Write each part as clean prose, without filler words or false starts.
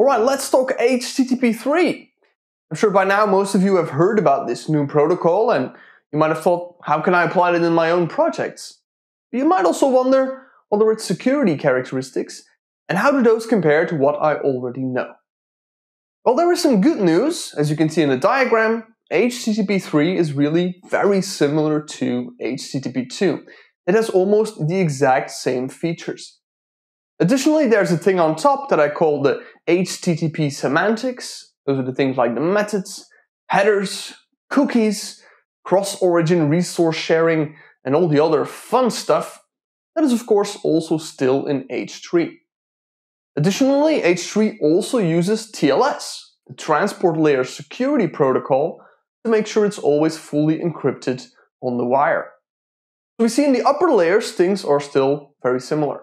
Alright, let's talk HTTP3. I'm sure by now most of you have heard about this new protocol and you might have thought, how can I apply it in my own projects? But you might also wonder, what are its security characteristics and how do those compare to what I already know? Well, there is some good news. As you can see in the diagram, HTTP3 is really very similar to HTTP2. It has almost the exact same features. Additionally, there's a thing on top that I call the HTTP semantics. Those are the things like the methods, headers, cookies, cross-origin resource sharing, and all the other fun stuff. That is, of course, also still in H3. Additionally, H3 also uses TLS, the Transport Layer Security Protocol, to make sure it's always fully encrypted on the wire. So we see in the upper layers, things are still very similar.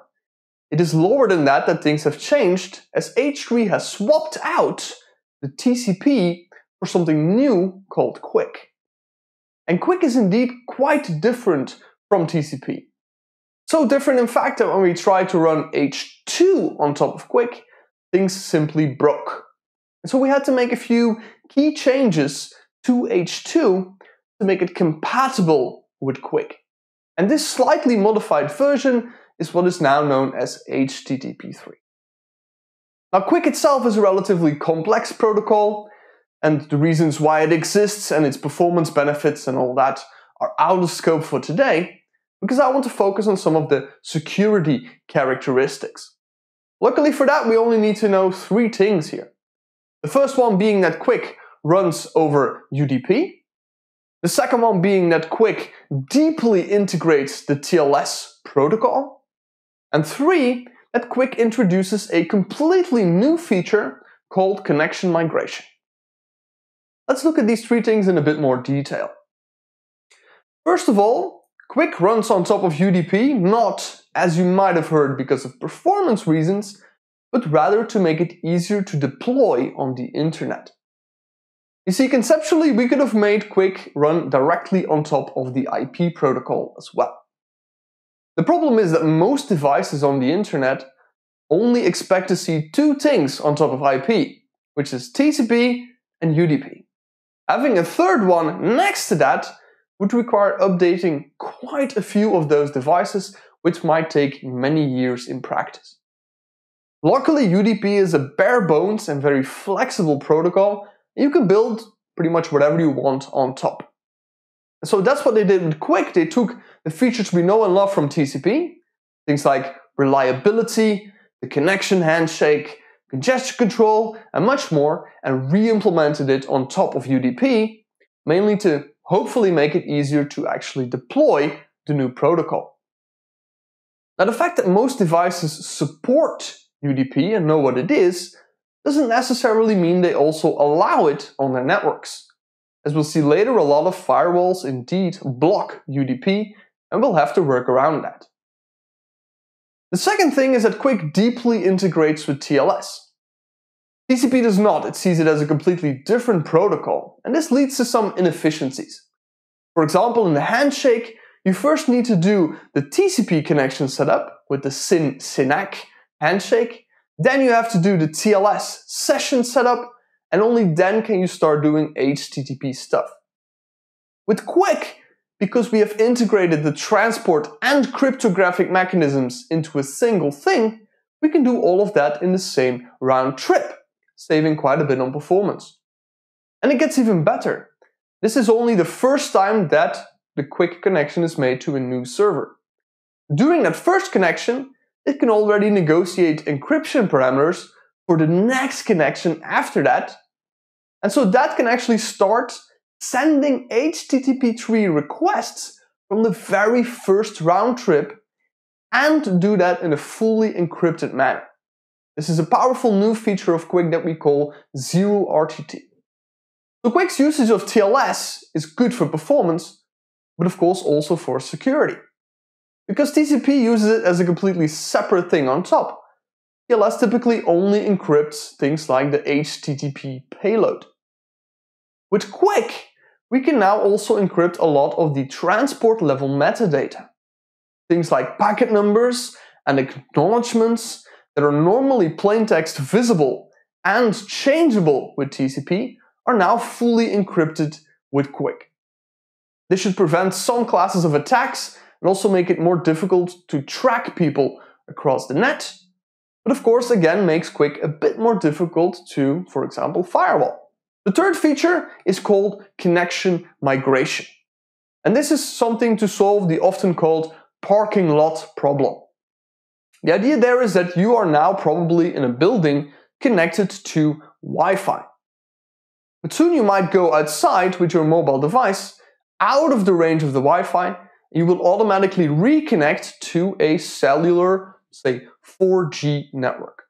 It is lower than that things have changed, as H3 has swapped out the TCP for something new called QUIC. And QUIC is indeed quite different from TCP. So different in fact that when we tried to run H2 on top of QUIC, things simply broke. And so we had to make a few key changes to H2 to make it compatible with QUIC. And this slightly modified version is what is now known as HTTP3. Now, QUIC itself is a relatively complex protocol, and the reasons why it exists and its performance benefits and all that are out of scope for today, because I want to focus on some of the security characteristics. Luckily for that, we only need to know 3 things here. The first one being that QUIC runs over UDP. The second one being that QUIC deeply integrates the TLS protocol. And 3, that QUIC introduces a completely new feature called connection migration. Let's look at these 3 things in a bit more detail. First of all, QUIC runs on top of UDP, not, as you might have heard, because of performance reasons, but rather to make it easier to deploy on the internet. You see, conceptually, we could have made QUIC run directly on top of the IP protocol as well. The problem is that most devices on the internet only expect to see 2 things on top of IP, which is TCP and UDP. Having a third one next to that would require updating quite a few of those devices, which might take many years in practice. Luckily, UDP is a bare bones and very flexible protocol, and you can build pretty much whatever you want on top. So that's what they did with QUIC. They took the features we know and love from TCP, things like reliability, the connection handshake, congestion control, and much more, and re-implemented it on top of UDP, mainly to hopefully make it easier to actually deploy the new protocol. Now, the fact that most devices support UDP and know what it is doesn't necessarily mean they also allow it on their networks. As we'll see later, a lot of firewalls indeed block UDP, and we'll have to work around that. The second thing is that QUIC deeply integrates with TLS. TCP does not. It sees it as a completely different protocol, and this leads to some inefficiencies. For example, in the handshake, you first need to do the TCP connection setup with the SYN-SYNAC handshake, then you have to do the TLS session setup, and only then can you start doing HTTP stuff. With QUIC, because we have integrated the transport and cryptographic mechanisms into a single thing, we can do all of that in the same round trip, saving quite a bit on performance. And it gets even better. This is only the first time that the QUIC connection is made to a new server. During that first connection, it can already negotiate encryption parameters for the next connection after that. And so that can actually start sending HTTP3 requests from the very first round trip and do that in a fully encrypted manner. This is a powerful new feature of QUIC that we call O-RTT. So QUIC's usage of TLS is good for performance, but of course also for security. Because TCP uses it as a completely separate thing on top, TLS typically only encrypts things like the HTTP payload. With QUIC, we can now also encrypt a lot of the transport level metadata. Things like packet numbers and acknowledgements that are normally plain text visible and changeable with TCP are now fully encrypted with QUIC. This should prevent some classes of attacks and also make it more difficult to track people across the net, but of course again makes QUIC a bit more difficult to, for example, firewall. The third feature is called connection migration. And this is something to solve the often called parking lot problem. The idea there is that you are now probably in a building connected to Wi-Fi. But soon you might go outside with your mobile device out of the range of the Wi-Fi. You will automatically reconnect to a cellular, say 4G network.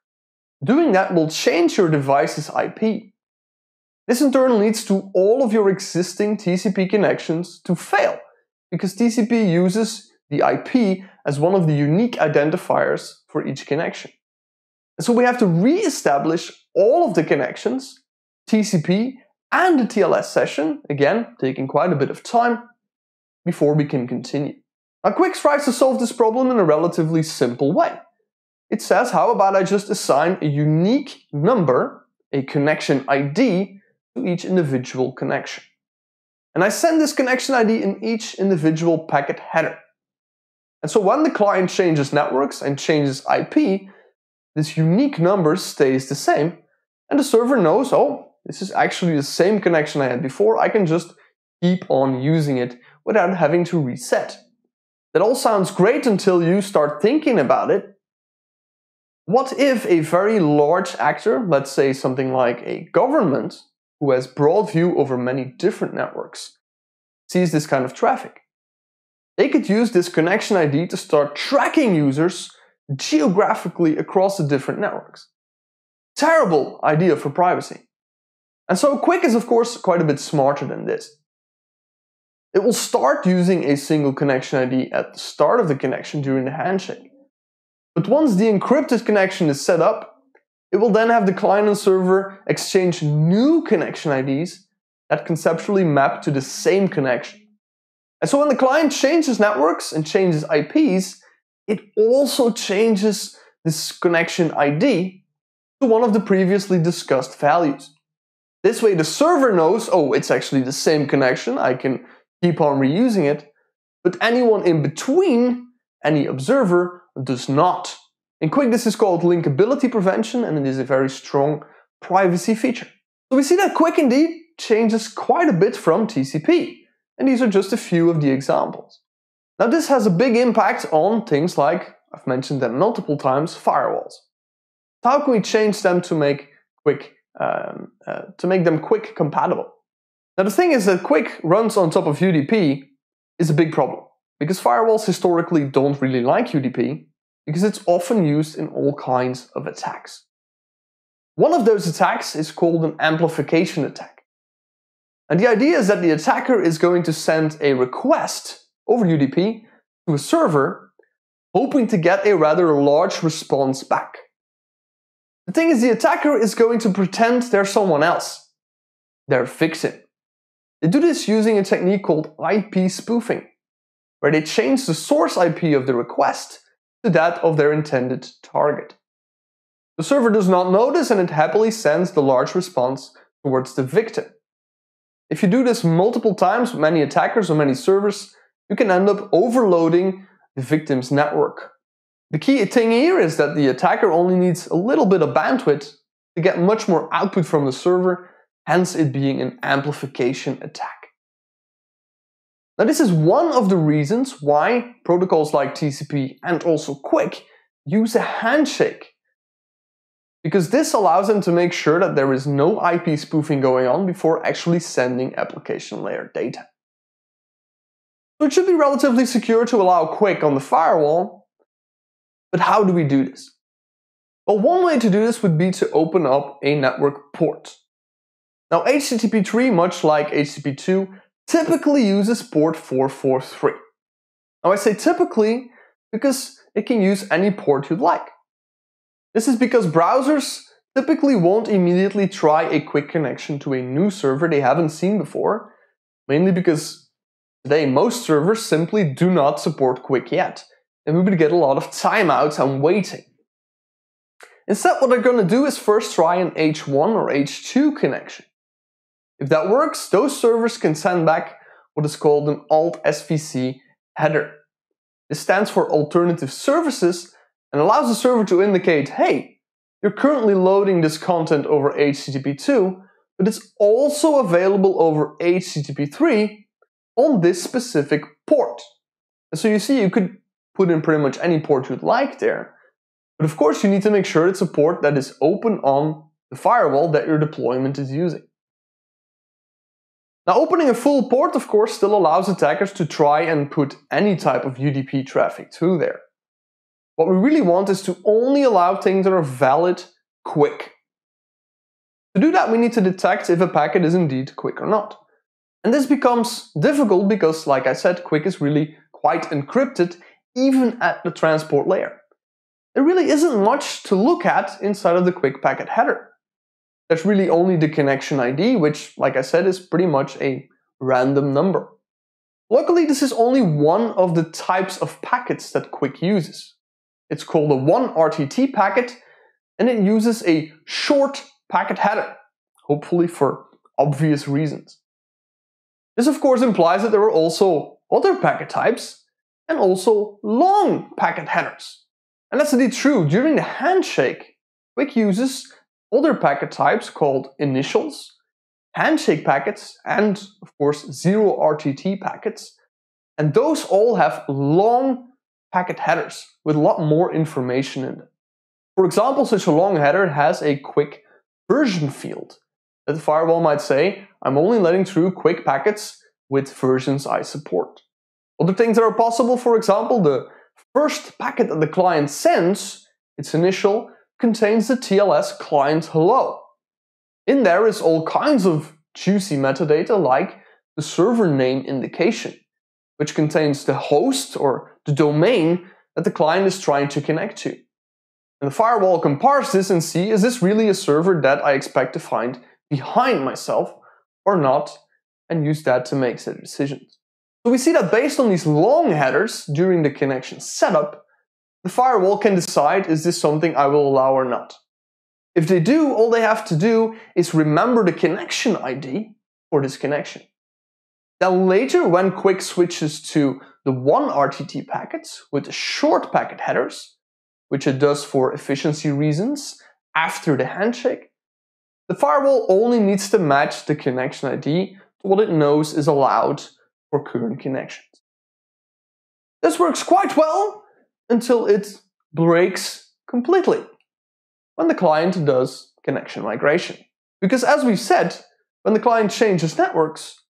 Doing that will change your device's IP. This in turn leads to all of your existing TCP connections to fail, because TCP uses the IP as one of the unique identifiers for each connection. And so we have to re-establish all of the connections, TCP and the TLS session, again taking quite a bit of time, before we can continue. Now QUIC tries to solve this problem in a relatively simple way. It says, how about I just assign a unique number, a connection ID, to each individual connection. And I send this connection ID in each individual packet header. And so when the client changes networks and changes IP, this unique number stays the same, and the server knows, oh, this is actually the same connection I had before, I can just keep on using it without having to reset. That all sounds great until you start thinking about it. What if a very large actor, let's say something like a government, who has broad view over many different networks, sees this kind of traffic? They could use this connection ID to start tracking users geographically across the different networks. Terrible idea for privacy. And so QUIC is of course quite a bit smarter than this. It will start using a single connection ID at the start of the connection during the handshake. But once the encrypted connection is set up, it will then have the client and server exchange new connection IDs that conceptually map to the same connection. And so when the client changes networks and changes IPs, it also changes this connection ID to one of the previously discussed values. This way the server knows, oh, it's actually the same connection, I can keep on reusing it, but anyone in between, any observer, does not. In QUIC this is called linkability prevention, and it is a very strong privacy feature. So we see that QUIC indeed changes quite a bit from TCP, and these are just a few of the examples. Now this has a big impact on things like, I've mentioned them multiple times, firewalls. How can we change them to make them QUIC compatible? Now the thing is that QUIC runs on top of UDP is a big problem, because firewalls historically don't really like UDP, because it's often used in all kinds of attacks. One of those attacks is called an amplification attack. And the idea is that the attacker is going to send a request over UDP to a server, hoping to get a rather large response back. The thing is, the attacker is going to pretend they're someone else. They're victim. They do this using a technique called IP spoofing, where they change the source IP of the request to that of their intended target. The server does not notice, and it happily sends the large response towards the victim. If you do this multiple times with many attackers or many servers, you can end up overloading the victim's network. The key thing here is that the attacker only needs a little bit of bandwidth to get much more output from the server, hence it being an amplification attack. Now this is one of the reasons why protocols like TCP and also QUIC use a handshake, because this allows them to make sure that there is no IP spoofing going on before actually sending application layer data. So it should be relatively secure to allow QUIC on the firewall, but how do we do this? Well, one way to do this would be to open up a network port. Now HTTP3, much like HTTP2, typically uses port 443. Now I say typically because it can use any port you'd like. This is because browsers typically won't immediately try a quick connection to a new server they haven't seen before, mainly because today most servers simply do not support QUIC yet, and we would get a lot of timeouts and waiting. Instead, what they're going to do is first try an H1 or H2 connection. If that works, those servers can send back what is called an alt-SVC header. This stands for alternative services and allows the server to indicate, hey, you're currently loading this content over HTTP2, but it's also available over HTTP3 on this specific port. And so you see, you could put in pretty much any port you'd like there. But of course, you need to make sure it's a port that is open on the firewall that your deployment is using. Now, opening a full port, of course, still allows attackers to try and put any type of UDP traffic through there. What we really want is to only allow things that are valid QUIC. To do that, we need to detect if a packet is indeed QUIC or not. And this becomes difficult because, like I said, QUIC is really quite encrypted, even at the transport layer. There really isn't much to look at inside of the QUIC packet header. There's really only the connection ID, which, like I said, is pretty much a random number. Luckily, this is only one of the types of packets that QUIC uses. It's called a O-RTT packet, and it uses a short packet header, hopefully for obvious reasons. This, of course, implies that there are also other packet types and also long packet headers. And that's indeed true. During the handshake, QUIC uses other packet types called initials, handshake packets, and of course O-RTT packets. And those all have long packet headers with a lot more information in them. For example, such a long header has a QUIC version field that the firewall might say, I'm only letting through QUIC packets with versions I support. Other things that are possible, for example, the first packet that the client sends, its initial, contains the TLS client hello. In there is all kinds of juicy metadata like the server name indication, which contains the host or the domain that the client is trying to connect to. And the firewall can parse this and see, is this really a server that I expect to find behind myself or not, and use that to make set decisions. So we see that based on these long headers during the connection setup, the firewall can decide, is this something I will allow or not? If they do, all they have to do is remember the connection ID for this connection. Then later, when QUIC switches to the O-RTT packets with the short packet headers, which it does for efficiency reasons after the handshake, the firewall only needs to match the connection ID to what it knows is allowed for current connections. This works quite well until it breaks completely when the client does connection migration. Because as we've said, when the client changes networks,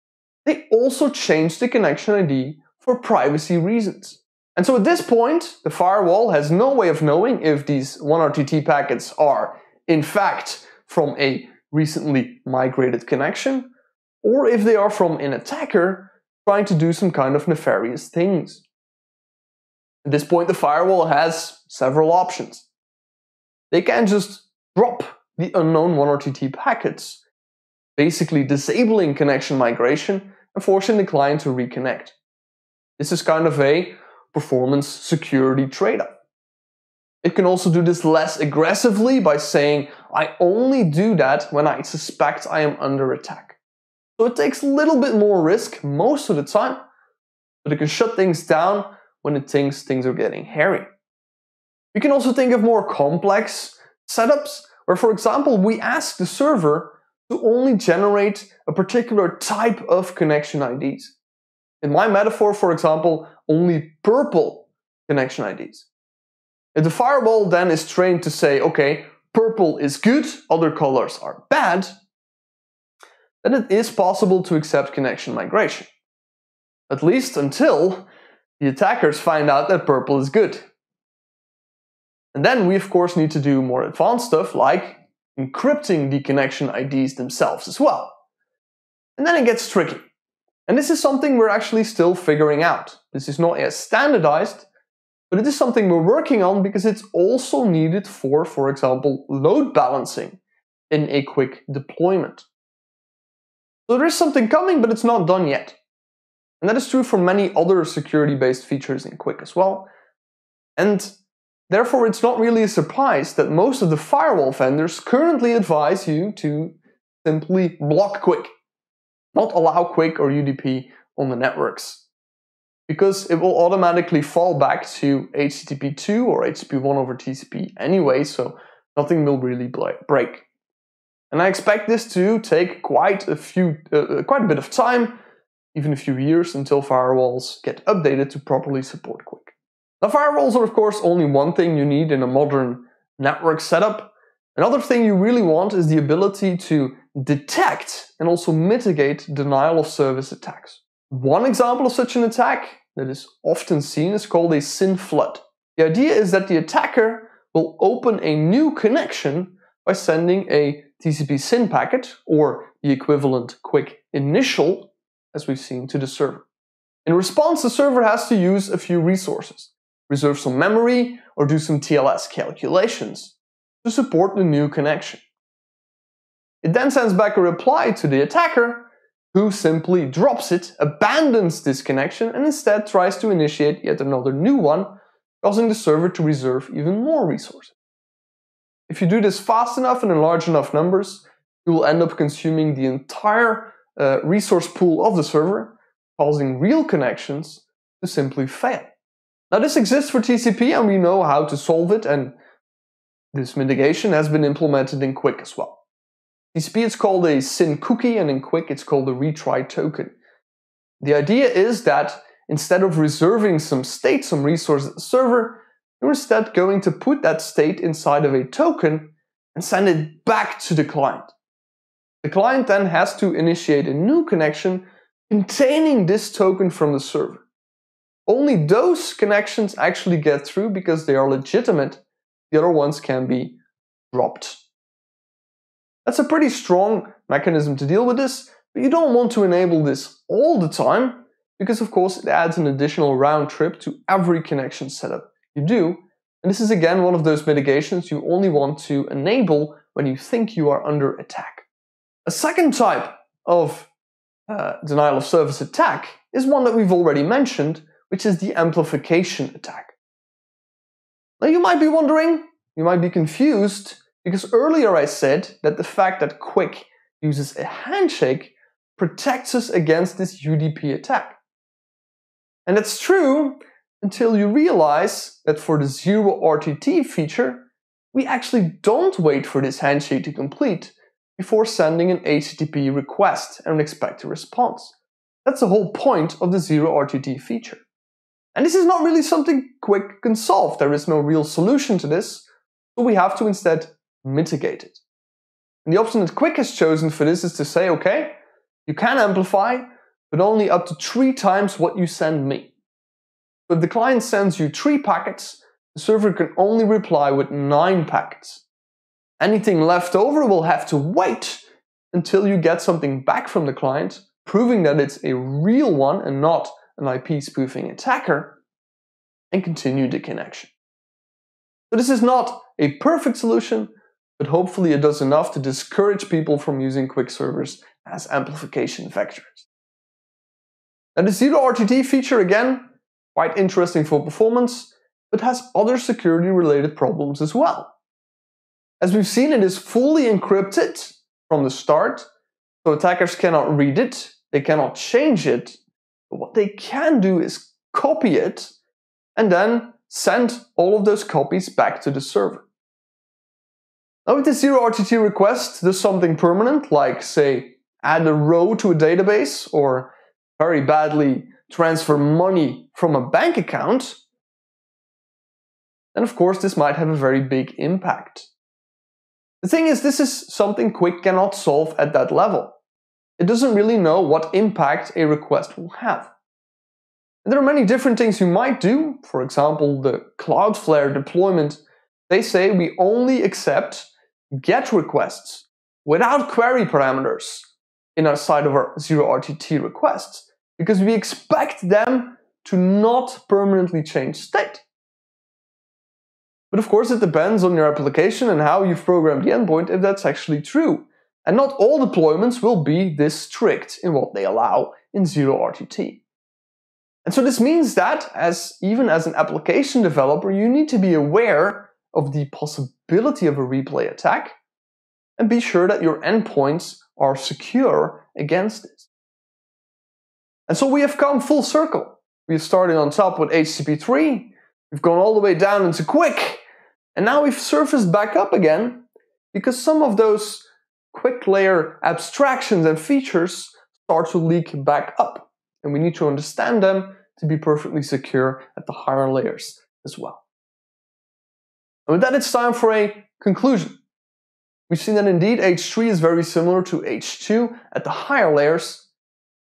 they also change the connection ID for privacy reasons. And so at this point, the firewall has no way of knowing if these O-RTT packets are, in fact, from a recently migrated connection, or if they are from an attacker trying to do some kind of nefarious things. At this point, the firewall has several options. They can just drop the unknown O-RTT packets, basically disabling connection migration and forcing the client to reconnect. This is kind of a performance security trade-off. It can also do this less aggressively by saying, I only do that when I suspect I am under attack. So it takes a little bit more risk most of the time, but it can shut things down when it thinks things are getting hairy. You can also think of more complex setups where, for example, we ask the server to only generate a particular type of connection IDs. In my metaphor, for example, only purple connection IDs. If the firewall then is trained to say, okay, purple is good, other colors are bad, then it is possible to accept connection migration. At least until the attackers find out that purple is good. And then we of course need to do more advanced stuff like encrypting the connection IDs themselves as well. And then it gets tricky. And this is something we're actually still figuring out. This is not as standardized, but it is something we're working on because it's also needed for example, load balancing in a QUIC deployment. So there is something coming, but it's not done yet. And that is true for many other security-based features in QUIC as well. And Therefore, it's not really a surprise that most of the firewall vendors currently advise you to simply block QUIC, not allow QUIC or UDP on the networks, because it will automatically fall back to HTTP2 or HTTP1 over TCP anyway, so nothing will really break. And I expect this to take quite a bit of time, even a few years, until firewalls get updated to properly support QUIC. Now, firewalls are of course only one thing you need in a modern network setup. Another thing you really want is the ability to detect and also mitigate denial of service attacks. One example of such an attack that is often seen is called a SYN flood. The idea is that the attacker will open a new connection by sending a TCP SYN packet, or the equivalent QUIC initial, as we've seen, to the server. In response, the server has to use a few resources, reserve some memory, or do some TLS calculations to support the new connection. It then sends back a reply to the attacker, who simply drops it, abandons this connection, and instead tries to initiate yet another new one, causing the server to reserve even more resources. If you do this fast enough and in large enough numbers, you will end up consuming the entire resource pool of the server, causing real connections to simply fail. Now, this exists for TCP and we know how to solve it, and this mitigation has been implemented in QUIC as well. TCP is called a SYN cookie, and in QUIC it's called a retry token. The idea is that instead of reserving some state, some resource at the server, you're instead going to put that state inside of a token and send it back to the client. The client then has to initiate a new connection containing this token from the server. Only those connections actually get through because they are legitimate. The other ones can be dropped. That's a pretty strong mechanism to deal with this, but you don't want to enable this all the time because, of course, it adds an additional round trip to every connection setup you do. And this is again one of those mitigations you only want to enable when you think you are under attack. A second type of denial of service attack is one that we've already mentioned, which is the amplification attack. Now you might be wondering, you might be confused, because earlier I said that the fact that QUIC uses a handshake protects us against this UDP attack. And that's true until you realize that for the O-RTT feature, we actually don't wait for this handshake to complete before sending an HTTP request and expect a response. That's the whole point of the O-RTT feature. And this is not really something QUIC can solve. There is no real solution to this, so we have to instead mitigate it. And the option that QUIC has chosen for this is to say, okay, you can amplify, but only up to 3 times what you send me. So if the client sends you 3 packets, the server can only reply with 9 packets. Anything left over will have to wait until you get something back from the client, proving that it's a real one and not an IP spoofing attacker, and continue the connection. So this is not a perfect solution, but hopefully it does enough to discourage people from using QUIC servers as amplification vectors. Now the O-RTT feature, again, quite interesting for performance, but has other security related problems as well. As we've seen, it is fully encrypted from the start, so attackers cannot read it, they cannot change it, but what they can do is copy it and then send all of those copies back to the server. Now if the O-RTT request does something permanent, like say add a row to a database or very badly transfer money from a bank account, then of course this might have a very big impact. The thing is, this is something QUIC cannot solve at that level. It doesn't really know what impact a request will have. And there are many different things you might do. For example, the Cloudflare deployment, they say we only accept GET requests without query parameters inside of our O-RTT requests, because we expect them to not permanently change state. But of course it depends on your application and how you've programmed the endpoint if that's actually true. And not all deployments will be this strict in what they allow in O-RTT. And so this means that, even as an application developer, you need to be aware of the possibility of a replay attack and be sure that your endpoints are secure against this. And so we have come full circle. We started on top with HTTP3, we've gone all the way down into QUIC, and now we've surfaced back up again because some of those QUIC layer abstractions and features start to leak back up. And we need to understand them to be perfectly secure at the higher layers as well. And with that, it's time for a conclusion. We've seen that indeed H3 is very similar to H2 at the higher layers.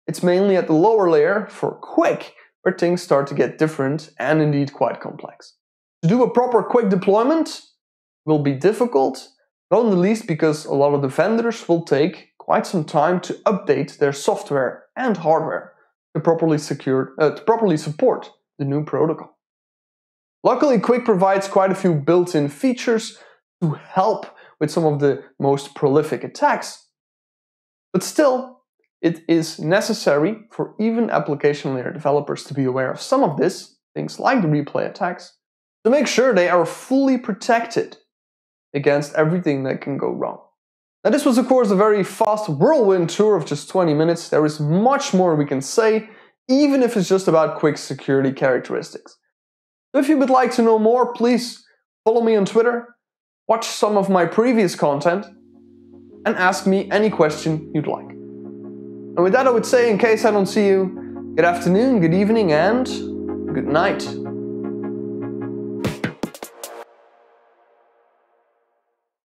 It's mainly at the lower layer for QUIC where things start to get different and indeed quite complex. To do a proper QUIC deployment will be difficult, not the least because a lot of the vendors will take quite some time to update their software and hardware to properly support the new protocol. Luckily, QUIC provides quite a few built-in features to help with some of the most prolific attacks, but still, it is necessary for even application layer developers to be aware of some of this, things like the replay attacks, to make sure they are fully protected against everything that can go wrong. Now, this was of course a very fast whirlwind tour of just 20 minutes. There is much more we can say, even if it's just about QUIC security characteristics. So if you would like to know more, please follow me on Twitter, watch some of my previous content, and ask me any question you'd like. And with that, I would say, in case I don't see you, good afternoon, good evening, and good night.